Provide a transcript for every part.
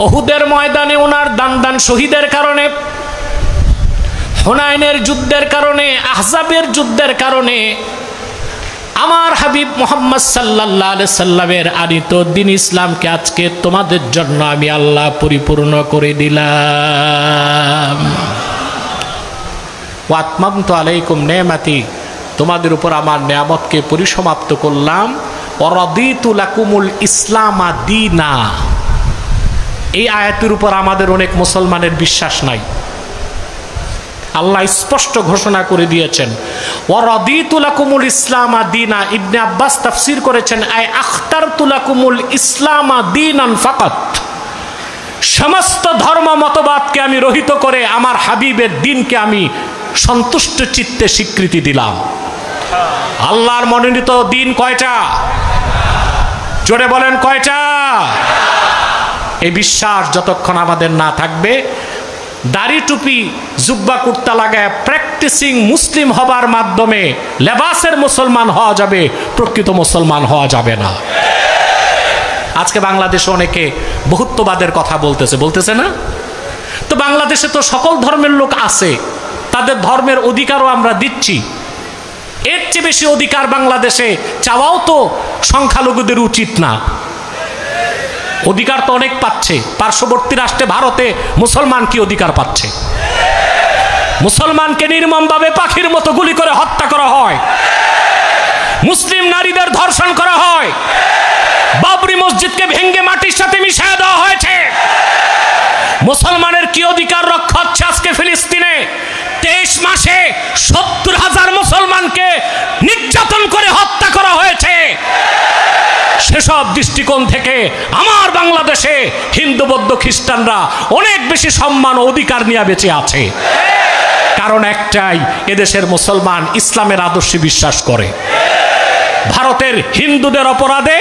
উহুদের ময়দানে ওনার দান শহীদের কারণে, হুনাইনের যুদ্ধের কারণে, আহজাবের যুদ্ধের কারণে আমার হাবিব মুহাম্মদ সাল্লাল্লাহু আলাইহি সাল্লামের আনিত দ্বীন ইসলামকে আজকে তোমাদের জন্য আমি আল্লাহ পরিপূর্ণ করে দিলাম। ওয়া আতমামতু আলাইকুম নি'মাতি, তোমাদের উপর আমার নিয়ামতকে পরিসমাপ্ত করলাম। ওয়া রাদিতু লাকুমুল ইসলামা দীনা। এই আয়াতের উপর আমাদের অনেক মুসলমানের বিশ্বাস নাই। আল্লাহ স্পষ্ট ঘোষণা করে দিয়েছেন ওয়া রাদিতু লাকুমুল ইসলামা দীনা। ইবনে আব্বাস তাফসীর করেছেন আই আখতারতু লাকুমুল ইসলামা দীনান ফাকাত। সমস্ত ধর্ম মতবাদকে আমি রহিত করে আমার হাবিবের দ্বীনকে আমি সন্তুষ্ট চিত্তে স্বীকৃতি দিলাম। আল্লাহর মনোনীত দ্বীন কয়টা? জোরে বলেন কয়টা? এই বিশ্বাস যতক্ষণ আমাদের না থাকবে, দাড়ি টুপি জুব্বা কুর্তা লাগায় প্র্যাকটিসিং মুসলিম হবার মাধ্যমে লেবাসের মুসলমান হওয়া যাবে, প্রকৃত মুসলমান হওয়া যাবে না। আজকে বাংলাদেশে অনেকে বহুত্ববাদের কথা বলতেছে না? তো বাংলাদেশে তো সকল ধর্মের লোক আছে, তাদের ধর্মের অধিকারও আমরা দিচ্ছি। এর চেয়ে বেশি অধিকার বাংলাদেশে চাওয়াও তো সংখ্যালঘুদের উচিত না। অধিকার তো অনেক পাচ্ছে। পার্শ্ববর্তী রাষ্ট্রে ভারতে মুসলমান কি অধিকার পাচ্ছে? মুসলমানকে নির্মমভাবে পাখির মতো গুলি করে হত্যা করা হয়, মুসলিম নারীদের ধর্ষণ করা হয়, বাবরি মসজিদকে ভেঙ্গে মাটির সাথে মিশিয়ে দেওয়া হয়েছে। মুসলমানের কি অধিকার রক্ষা হচ্ছে আজকে ফিলিস্তিনে? 23 মাসে 70,000 মুসলমানকে নির্যাতন করে হত্যা করা হয়েছে। সেসব দৃষ্টিকোণ থেকে আমার বাংলাদেশে হিন্দু বৌদ্ধ খ্রিস্টানরা অনেক বেশি সম্মান ও অধিকার নিয়ে বেঁচে আছে। কারণ একটাই, এদেশের মুসলমান ইসলামের আদর্শে বিশ্বাস করে। ভারতের হিন্দুদের অপরাধে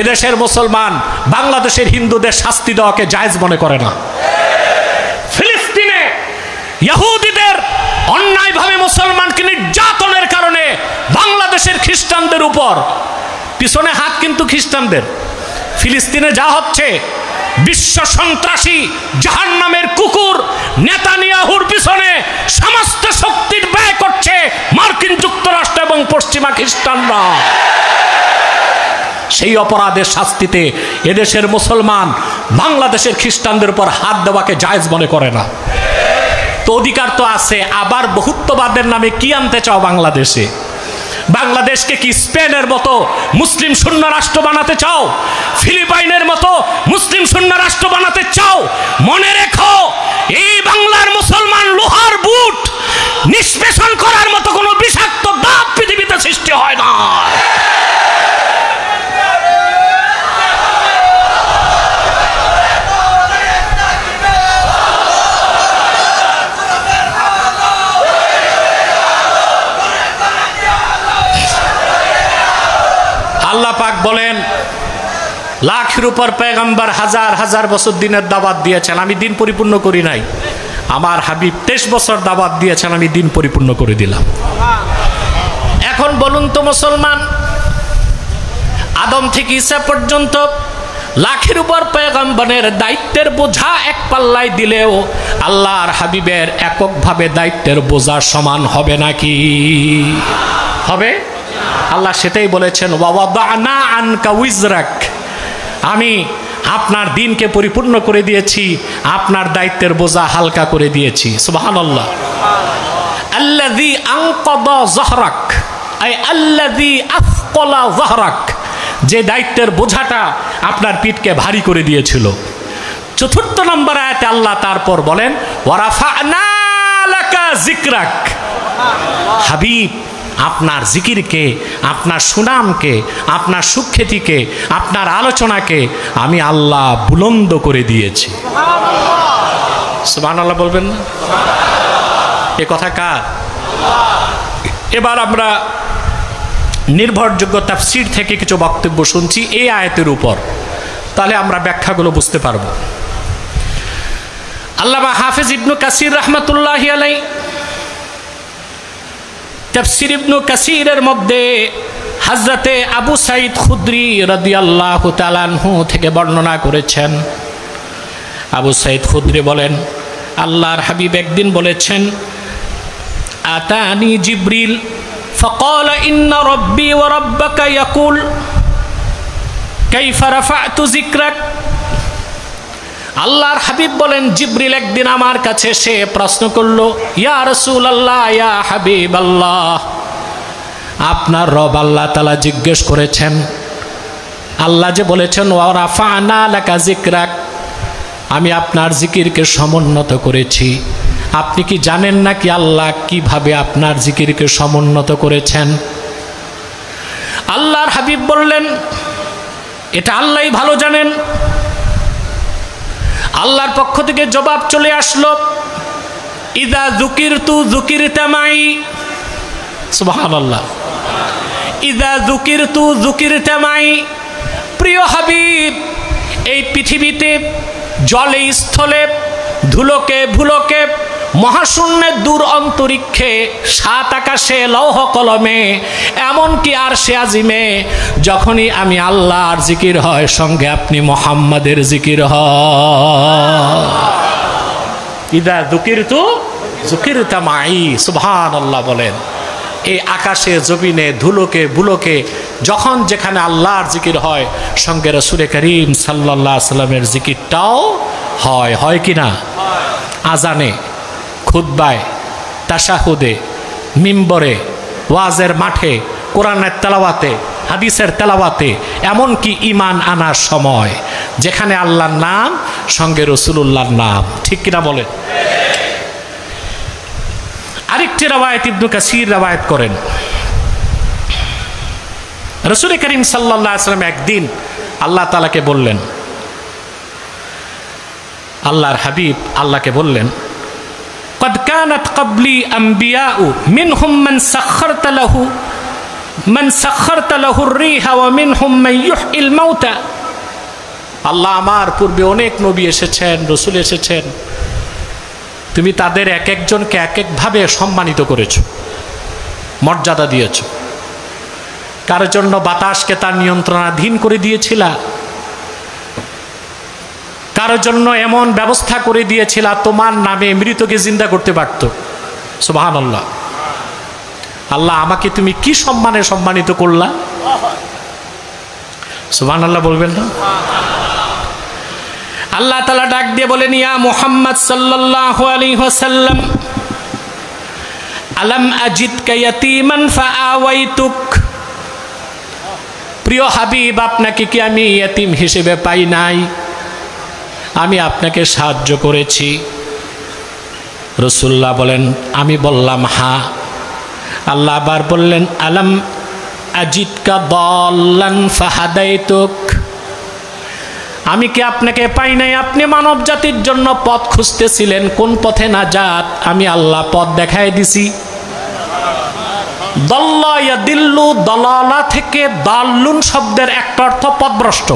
এদেশের মুসলমান বাংলাদেশের হিন্দুদের শাস্তি দেওয়াকে জায়েজ মনে করে না। ফিলিস্তিনে ইহুদিদের অন্যায়ভাবে মুসলমানকে নির্যাতনের কারণে বাংলাদেশের খ্রিস্টানদের উপর পিছনে হাত কিন্তু খ্রিস্টানদের। ফিলিস্তিনে যা হচ্ছে, বিশ্ব সন্ত্রাসী জাহান্নামের কুকুর নেতানিয়াহুর পিছনে সমস্ত শক্তির ব্যয় করছে মার্কিন যুক্তরাষ্ট্র এবং পশ্চিমা খ্রিস্টানরা। সেই অপরাধের শাস্তিতে এদেশের মুসলমান বাংলাদেশের খ্রিস্টানদের উপর হাত দেওয়াকে জায়েজ মনে করে না। তো অধিকার তো আছে, আবার বহুত্ববাদের নামে কি আনতে চাও বাংলাদেশে? বাংলাদেশকে কি স্পেনের মতো মুসলিম শূন্য রাষ্ট্র বানাতে চাও? ফিলিপাইনের মতো মুসলিম শূন্য রাষ্ট্র বানাতে চাও? মনে রেখো, এই বাংলার মুসলমান লোহার বুট নিষ্পেষণ করার মতো কোনো বিষাক্ত দাঁত পৃথিবীতে সৃষ্টি হয় না। আল্লাহ পাক বলেন, লাখের উপর পয়গম্বর হাজার হাজার বছর দিনের দাওয়াত দিয়েছেন, আমি দিন পরিপূর্ণ করি নাই। আমার হাবিব 23 বছর দাওয়াত দিয়েছেন, আমি দিন পরিপূর্ণ করে দিলাম। এখন বলুন তো মুসলমান, আদম থেকে ঈসা পর্যন্ত লাখের উপর পয়গম্বরের দায়িত্বের বোঝা এক পাল্লায় দিলেও আল্লাহর হাবিবের এককভাবে দায়িত্বের বোঝা সমান হবে নাকি? হবে? আল্লাহ সেটাই বলেছেন, ওয়াদানা আনকা উইজরাক, আমি আপনার দিনকে পরিপূর্ণ করে দিয়েছি, আপনার দায়িত্বের বোঝা হালকা করে দিয়েছি। সুবহানাল্লাহ। আল্লাযী আনকাদা যহরাক, আই আল্লাযী আফকালা যহরাক, যে দায়িত্বের বোঝাটা আপনার পিঠকে ভারী করে দিয়েছিল। 4 নম্বর আয়াতে আল্লাহ তারপর বলেন, ওয়ারাফা'না লাকা যিকরাক, হাবিব আপনার জিকিরকে, আপনার সুনামকে, আপনার সুখ্যাতিকে, আপনার আলোচনাকে আমি আল্লাহ বুলন্দ করে দিয়েছি। সুবহানাল্লাহ বলবেন না? এ কথা কার? এবার আমরা নির্ভরযোগ্য তাফসীর থেকে কিছু বক্তব্য শুনছি এই আয়াতের উপর, তাহলে আমরা ব্যাখ্যাগুলো বুঝতে পারব। আল্লামা হাফেজ ইবনে কাসির রাহমাতুল্লাহি আলাইহি তাফসীর ইবনে কাসিরের মধ্যে হযরতে আবু সাঈদ খুদরি রাদিয়াল্লাহু তাআলা আনহু থেকে বর্ণনা করেছেন। আবু সাঈদ খুদরি বলেন, আল্লাহর হাবিব একদিন বলেছেন, আতানি জিবরিল ফাকালা ইন্না রাব্বি ওয়া রাব্বাকা ইয়াকুল কাইফা রাফা'তু যিকরাক। আল্লাহর হাবিব বলেন, জিবরিল একদিন আমার কাছে এসে প্রশ্ন করলো, ইয়া রাসূলুল্লাহ, ইয়া হাবিবাল্লাহ, আপনার রব আল্লাহ তাআলা জিজ্ঞেস করেছেন, আল্লাহ যে বলেছেন ওয়া রাফা'না লাকা যিকরাক, আমি আপনার জিকিরকে সমুন্নত করেছি, আপনি কি জানেন না কি আল্লাহ কিভাবে আপনার জিকিরকে সমুন্নত করেছেন? আল্লাহর হাবিব বললেন, এটা আল্লাহই ভালো জানেন। আল্লাহর পক্ষ থেকে জবাব চলে আসলো, ইযা যুকিরতু যুকিরতা মাই। সুবহানাল্লাহ। ইযা যুকিরতু যুকিরতা মাই। প্রিয় হাবিব, এই পৃথিবীতে জলে স্থলে ধুলোকে ভুলোকে মহাশূন্যের দূর অন্তরিক্ষে সাত আকাশে লৌহ কলমে এমনকি আরশে আজিমে যখনই আমি আল্লাহর জিকির হয় সঙ্গে আপনি মুহাম্মাদের জিকির হয়। ইদা যুকিরতু যুকিরতা মাই। সুবহানাল্লাহ বলেন। এই আকাশে জমিনে ধুলোকে বুলোকে যখন যেখানে আল্লাহর জিকির হয় সঙ্গে রাসূল করিম সাল্লাল্লাহু আলাইহি সাল্লামের জিকিরটাও হয়। হয় কি না? আজানে, খুতবায়, তাশাহুদে, মিম্বরে, ওয়াজের মাঠে, কোরআনের তেলাওয়াতে, হাদিসের তেলাওয়াতে, এমনকি ঈমান আনার সময় যেখানে আল্লাহর নাম সঙ্গে রাসূলুল্লাহর নাম। ঠিক কিনা বলেন? আরেকটি রওয়ায়াত ইবনে কাসির রওয়ায়াত করেন, রাসূল করিম সাল্লাল্লাহু আলাইহি ওয়াসাল্লাম একদিন আল্লাহ তাআলাকে বললেন, আল্লাহর হাবিব আল্লাহকে বললেন, قد كانت قبلي أنبياء منهم من سخرت له الريح ومنهم من يحيي الموتى। আল্লাহ, আমার পূর্বে অনেক নবী এসেছেন, রাসূল এসেছেন, তুমি তাদের এক একজনকে এক একভাবে সম্মানিত করেছো, মর্যাদা দিয়েছো। কার জন্য বাতাসকে তার নিয়ন্ত্রণাধীন করে দিয়েছিলা, কারোর জন্য এমন ব্যবস্থা করে দিয়েছিল তোমার নামে মৃতকে জিন্দা করতে পারত। সুবহানাল্লাহ। আল্লাহ, আমাকে তুমি কি সম্মানে সম্মানিত করলা? সুবহানাল্লাহ বলবেন না? আল্লাহ তাআলা ডাক দিয়ে বলেন, ইয়া মুহাম্মদ সাল্লাল্লাহু আলাইহি ওয়াসাল্লাম, আলাম আজিদকা ইয়াতীমান ফাআওয়াইতুক। প্রিয় হাবিব, আপনাকে কি আমি ইয়তীম হিসেবে পাই নাই? আমি আপনাকে সাহায্য করেছি। রাসূলুল্লাহ বলেন, আমি বললাম হ্যাঁ। আল্লাহ আবার বললেন, আলাম আজিদকা দাল্লান ফাহাদাইতুক। আমি কি আপনাকে পাই নাই? আপনি মানব জাতির জন্য পথ খুঁজতেছিলেন, কোন পথে নাজাত, আমি আল্লাহ পথ দেখায় দিছি। দাল্লা ইয়াদিল্লু, দালালা থেকে দাল্লুন শব্দের একটা অর্থ পথভ্রষ্ট।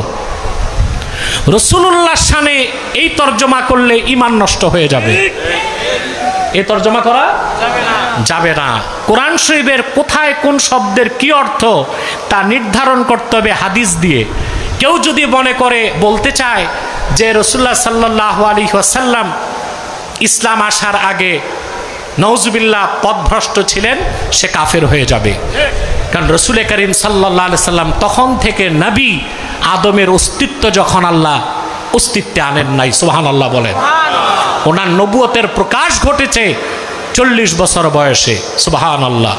রাসূলুল্লাহর শানে এই তরজমা করলে ঈমান নষ্ট হয়ে যাবে। এই তরজমা করা যাবে না। কোরআন শরীফের কোথায় কোন শব্দের কি অর্থ তা নির্ধারণ করতে হবে হাদিস দিয়ে। কেউ যদি মনে করে বলতে চায় যে রাসূলুল্লাহ সাল্লাল্লাহু আলাইহি ওয়াসাল্লাম ইসলাম আসার আগে নাউজুবিল্লাহ পথভ্রষ্ট ছিলেন, সে কাফের হয়ে যাবে। কারণ রাসূল করিম সাল্লাল্লাহু আলাইহি ওয়াসাল্লাম তখন থেকে নবী আদমের অস্তিত্ব যখন আল্লাহ অস্তিত্বে আনেন নাই। সুবহানাল্লাহ বলেন। ওনার নবুয়তের প্রকাশ ঘটেছে 40 বছর বয়সে। সুবহানাল্লাহ।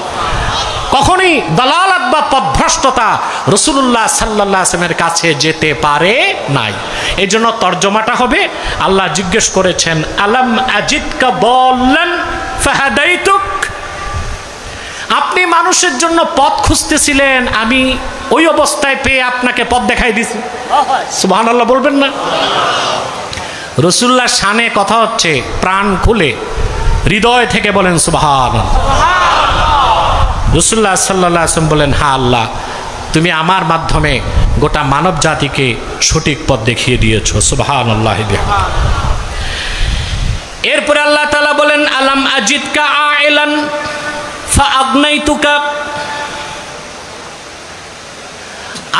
কখনই দালালাত বা পথভ্রষ্টতা রাসূলুল্লাহ সাল্লাল্লাহু আলাইহি ওয়াসাল্লামের কাছে যেতে পারে নাই। এই জন্য তর্জমাটা হবে, আল্লাহ জিজ্ঞেস করেছেন, আলাম আজিদকা দাল্লান ফাহাদাইতুক। আপনি মানুষের জন্য পথ খুঁজতেছিলেন, আমি ওই অবস্থায় পেয়ে আপনাকে পথ দেখাই দিছি। সুবহানাল্লাহ বলবেন না? রাসূলুল্লাহর শানে কথা হচ্ছে, প্রাণ খুলে হৃদয় থেকে বলেন সুবহানাল্লাহ। রাসূলুল্লাহ সাল্লাল্লাহু আলাইহি ওয়াসাল্লাম বলেন, হ্যাঁ আল্লাহ, তুমি আমার মাধ্যমে গোটা মানব জাতিকে সঠিক পথ দেখিয়ে দিয়েছো। সুবহানাল্লাহ। এরপরে আল্লাহ তাআলা বলেন, আলাম আজিদকা আইলান ফাআগনাইতুকা।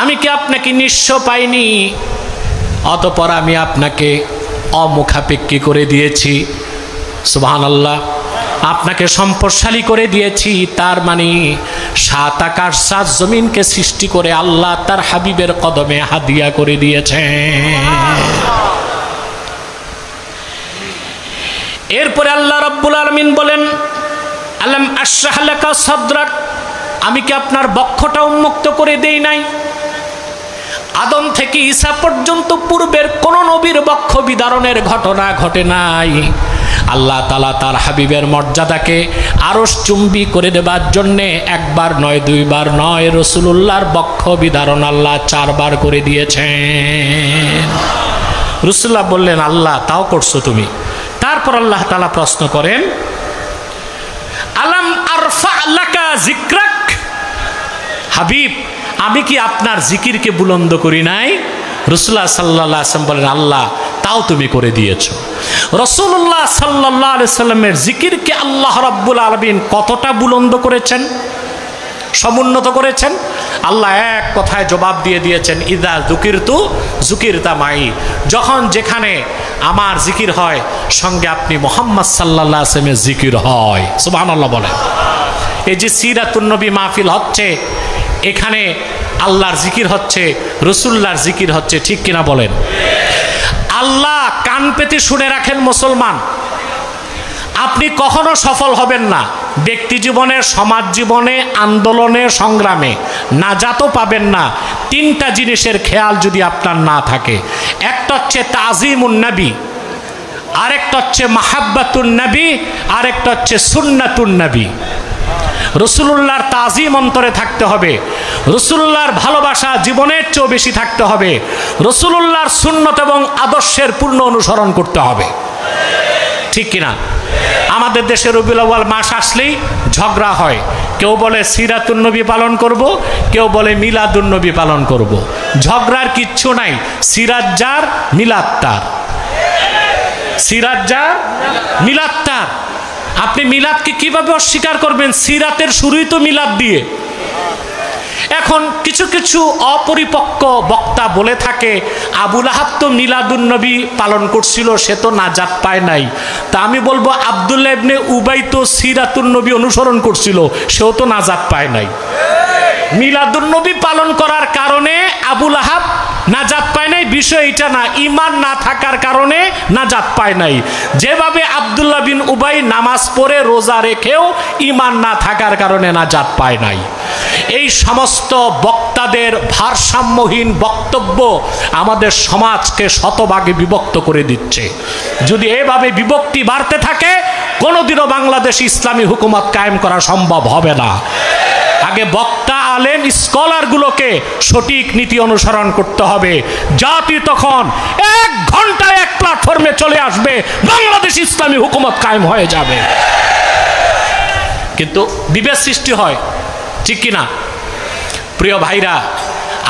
আমি কি আপনাকে নিঃস্ব পাইনি, অতঃপর আমি আপনাকে অমুখাপেক্ষী করে দিয়েছি। সুবহানাল্লাহ। আপনাকে সম্পদশালী করে দিয়েছি, তার মানে 7 আকাশ 7 জমিনকে সৃষ্টি করে আল্লাহ তার হাবিবের কদমে হাদিয়া করে দিয়েছেন। এরপরে আল্লাহ রাব্বুল আলামিন বলেন, আলাম আশরাহ লাকা সাদরাক, আমি কি আপনার বক্ষটা উন্মুক্ত করে দেই নাই? আদম থেকে ঈসা পর্যন্ত পূর্বের কোন নবীর বক্ষ বিদারণের ঘটনা ঘটে নাই। আল্লাহ তাআলা তার হাবিবের মর্যাদাকে আরশ চুম্বি করে দেবার জন্যে একবার নয়, 2 বার নয়, রাসূলুল্লাহর বক্ষ বিদারণ আল্লাহ 4 বার করে দিয়েছেন। রাসূলুল্লাহ বললেন, আল্লাহ তাও করছো তুমি? তারপর আল্লাহ তাআলা প্রশ্ন করেন, আলাম আরফা লাকা যিকরাক, হাবিব আমি কি আপনার জিকিরকে বুলন্দ করি নাই? রাসূলুল্লাহ সাল্লাল্লাহু আলাইহি ওয়াসাল্লাম বলেন, আল্লাহ তাও তুমি করে দিয়েছো। রাসূলুল্লাহ সাল্লাল্লাহু আলাইহি ওয়াসাল্লামের জিকিরকে আল্লাহ রাব্বুল আলামিন কতটা বুলন্দ করেছেন, সমুন্নত করেছেন? আল্লাহ এক কথায় জবাব দিয়ে দিয়েছেন, ইযা যুকিরতু যুকিরতা মাই, যখন যেখানে আমার জিকির হয় সঙ্গে আপনি মুহাম্মদ সাল্লাল্লাহু আলাইহি ওয়াসাল্লামের জিকির হয়। সুবহানাল্লাহ বলেন। এই যে সিরাতুন নবী মাহফিল হচ্ছে, এখানে আল্লাহর জিকির হচ্ছে, রাসূলুল্লাহর জিকির হচ্ছে, ঠিক কিনা বলেন? আল্লাহ কান পেতে শুনে রাখেন মুসলমান, আপনি কখনো সফল হবেন না ব্যক্তি জীবনে, সমাজ জীবনে, আন্দোলনে, সংগ্রামে, নাজাতও পাবেন না 3টা জিনিসের খেয়াল যদি আপনার না থাকে। একটা হচ্ছে তাজিমুন নবী, আরেকটা হচ্ছে মাহাব্বাতুন নবী, আরেকটা হচ্ছে সুন্নাতুন নবী। রাসূলুল্লাহর তাজিম অন্তরে থাকতে হবে, রাসূলুল্লাহর ভালোবাসা জীবনের চেয়েও বেশি থাকতে হবে, রাসূলুল্লাহর সুন্নত এবং আদর্শের পূর্ণ অনুসরণ করতে হবে, ঠিক কিনা? আমাদের দেশে রবিউল আউয়াল মাস আসলেই ঝগড়া হয়, কেউ বলে সিরাতুন নবী পালন করব, কেউ বলে মিলাদুন নবী পালন করব। ঝগড়ার কিচ্ছু নাই, সিরাত যার মিলাদ তার, সিরাত যার মিলাদ তার। আপনি মিলাদকে কিভাবে অস্বীকার করবেন? সিরাতের শুরুই তো মিলাদ দিয়ে। এখন কিছু কিছু অপরিপক্ক বক্তা বলে থাকে, আবু লাহাব তো মিলাদুন নবী পালন করছিল, সে তো নাজাত পায় নাই। তা আমি বলবো, আব্দুল্লাহ ইবনে উবাই তো সিরাতুন নবী অনুসরণ করছিল, সেও তো নাজাত পায় নাই। মিলাদুন নবী পালন করার কারণে আবু লাহাব নাজাত পায় নাই, বিষয় এটা না, ঈমান না থাকার কারণে নাজাত পায় নাই। যেভাবে আব্দুল্লাহ বিন উবাই নামাজ পড়ে রোজা রেখেও ঈমান না থাকার কারণে নাজাত পায় নাই। এই সমস্ত বক্তাদের ভারসাম্যহীন বক্তব্য আমাদের সমাজকে শতভাগে বিভক্ত করে দিচ্ছে। যদি এভাবে বিভক্তি বাড়তে থাকে, কোনোদিনও বাংলাদেশ ইসলামী হুকুমত কায়েম করা সম্ভব হবে না। আগে বক্তা, আলেম, স্কলারগুলোকে সঠিক নীতি অনুসরণ করতে হবে, জাতি তখন 1 ঘন্টায় 1 প্ল্যাটফর্মে চলে আসবে, বাংলাদেশ ইসলামী হুকুমত কায়েম হয়ে যাবে। কিন্তু বিভেদ সৃষ্টি হয়, ঠিক কিনা? প্রিয় ভাইরা,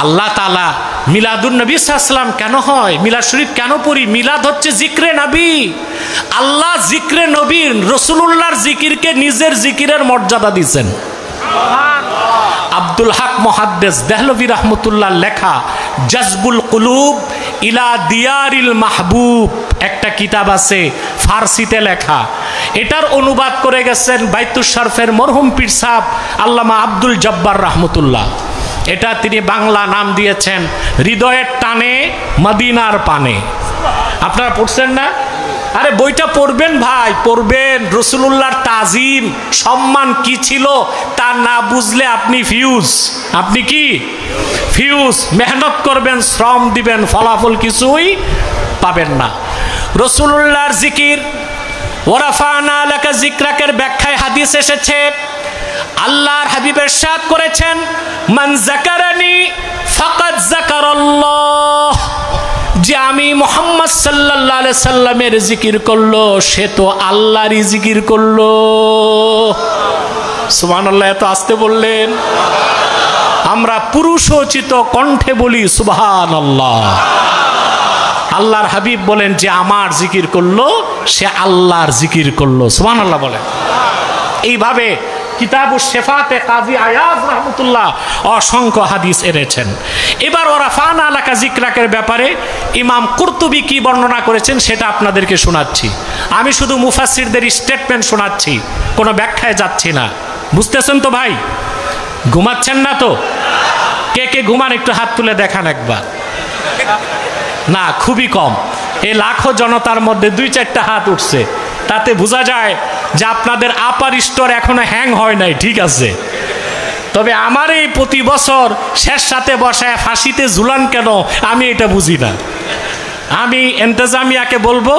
আল্লাহ তাআলা মিলাদুন নবী সাল্লাল্লাহু আলাইহি ওয়াসাল্লাম কেন হয়, মিলাদ শরীফ কেন পড়ি? মিলাদ হচ্ছে জিক্রে নবী। আল্লাহ জিক্রে নবীর, রাসূলুল্লাহর জিকিরকে নিজের জিকিরের মর্যাদা দিয়েছেন। আব্দুল হক মুহাদ্দিস দেহলভী রাহমাতুল্লাহ লেখা জাজবুল কুলুব ইলা দিয়ারিল মাহবুব একটা কিতাব আছে, ফার্সিতে লেখা। এটার অনুবাদ করে গেছেন বাইতুশ শরফের মরহুম পীর সাহেব আল্লামা আব্দুল জব্বার রাহমাতুল্লাহ। এটা তিনি বাংলা নাম দিয়েছেন হৃদয়ের টানে মদিনার পানে। আপনারা পড়ছেন না? আরে বইটা পড়বেন ভাই, পড়বেন। রাসূলুল্লাহর তাজিম, সম্মান কি ছিল তা না বুঝলে আপনি ফিউজ। আপনি কি ফিউজ? মেহনত করবেন, শ্রম দিবেন, ফলাফল কিছুই পাবেন না। রাসূলুল্লাহর জিকির, ওয়ারাফানা লাকা যিকরাকের ব্যাখ্যায় হাদিস এসেছে, আল্লাহর হাবিব ইরশাদ করেছেন, মান যাকারানি ফাকাদ যাকারাল্লাহ, যে আমি মুহাম্মদ সাল্লাল্লাহু আলাইহি সাল্লামের জিকির করলো, সে তো আল্লাহরই জিকির করলো। সুবহানাল্লাহ। এত আস্তে বললেন, আমরা পুরুষোচিত কণ্ঠে বলি সুবহানাল্লাহ। আল্লাহর হাবিব বলেন, যে আমার জিকির করলো সে আল্লাহর জিকির করলো। সুবহানাল্লাহ বলেন। এইভাবে কিতাবুশ শেফাতে কাজী আয়াজ রাহমাতুল্লাহ অসংখ্য হাদিস এনেছেন। এবার ওরাফানা লাকা যিকরাকের ব্যাপারে ইমাম কুরতুবী কি বর্ণনা করেছেন সেটা আপনাদেরকে শোনাচ্ছি। আমি শুধু মুফাসসিরদের স্টেটমেন্ট শোনাচ্ছি, কোনো ব্যাখ্যায় যাচ্ছি না। বুঝতেছেন তো ভাই? ঘুমাচ্ছেন না তো? কে কে ঘুমান একটু হাত তুলে দেখান একবার। না, খুবই কম। এই লাখো জনতার মধ্যে 2-4টা হাত উঠছে, তাতে বোঝা যায় যে আপনাদের আপার স্তর এখনো হ্যাং হয় নাই। ঠিক আছে, তবে আমার এই প্রতি বছর শেষ সাথে বসায় ফাঁসিতে ঝুলান কেন আমি এটা বুঝি না। আমি এন্তেজামিয়াকে বলবো,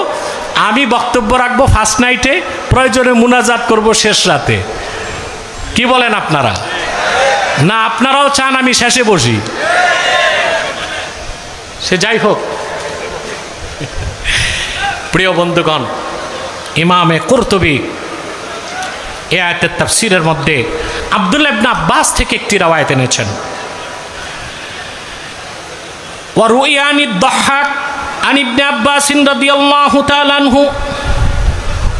আমি বক্তব্য রাখবো ফার্স্ট নাইটে, প্রয়োজনে মুনাজাত করব শেষ রাতে। কি বলেন আপনারা? না আপনারাও চান আমি শেষে বসি? সে যাই হোক, প্রিয় বন্ধুগণ, ইমামে কুরতুবী এই আয়াতের তাফসীরের মধ্যে আব্দুল্লাহ ইবনে আব্বাস থেকে একটি রওয়ায়াত এনেছেন। ওয়া রুয়ানি আদ-দাহহাক আন ইবনে আব্বাস রাদিয়াল্লাহু তাআলা আনহু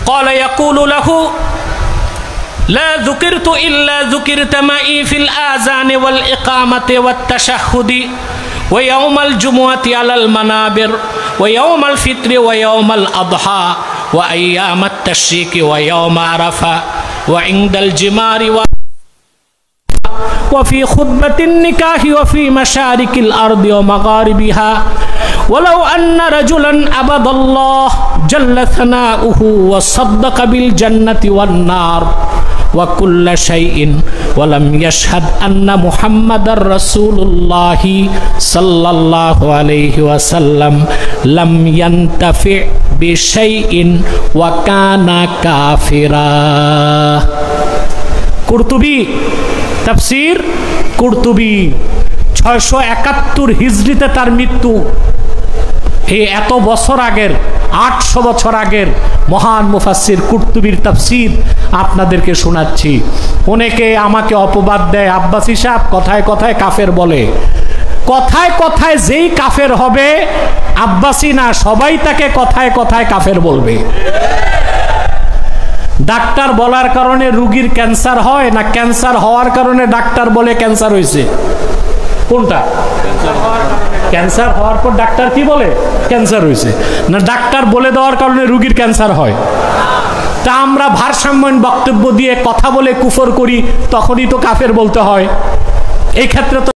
قال يقول له لا ذكرت إلا ذكرت معي في الآذان والإقامة والتشهد ويوم الجمعة على المنابر ويوم الفطر ويوم الأضحى وأيام التشريق ويوم عرفة وعند الجمار وفي خطبة النكاح وفي مشارق الأرض ومغاربها ولو أن رجلا عبد الله جل ثناؤه وصدق بالجنة والنار وكل شيء ولم يشهد أن محمد رسول الله صلى الله عليه وسلم لم ينتفع بشيء وكان كافرا। কুরতুবী, তাফসীর কুরতুবী 671 হিজরিতে তার মৃত্যু। এই এত বছর আগের, 800 বছর আগের মহান মুফাসসির কুরতুবীর তাফসীর আপনাদেরকে শোনাচ্ছি। অনেকে আমাকে অপবাদ দেয়, আব্বাসী সাহেব কথায় কথায় কাফের বলে। কথায় কথায় যেই কাফের হবে আব্বাসী না, সবাই তাকে কথায় কথায় কাফের বলবে। ডাক্তার বলার কারণে রোগীর ক্যান্সার হয় না, ক্যান্সার হওয়ার কারণে ডাক্তার বলে ক্যান্সার হয়েছে? কোনটা? ক্যান্সার হওয়ার পর ডাক্তার কি বলে? ক্যান্সার হয়েছে। না ডাক্তার বলে দেওয়ার কারণে রোগীর ক্যান্সার হয়? তা আমরা ভারসাম্যহীন বক্তব্য দিয়ে কথা বলে কুফর করি, তখনই তো কাফের বলতে হয়। এই ক্ষেত্রে তো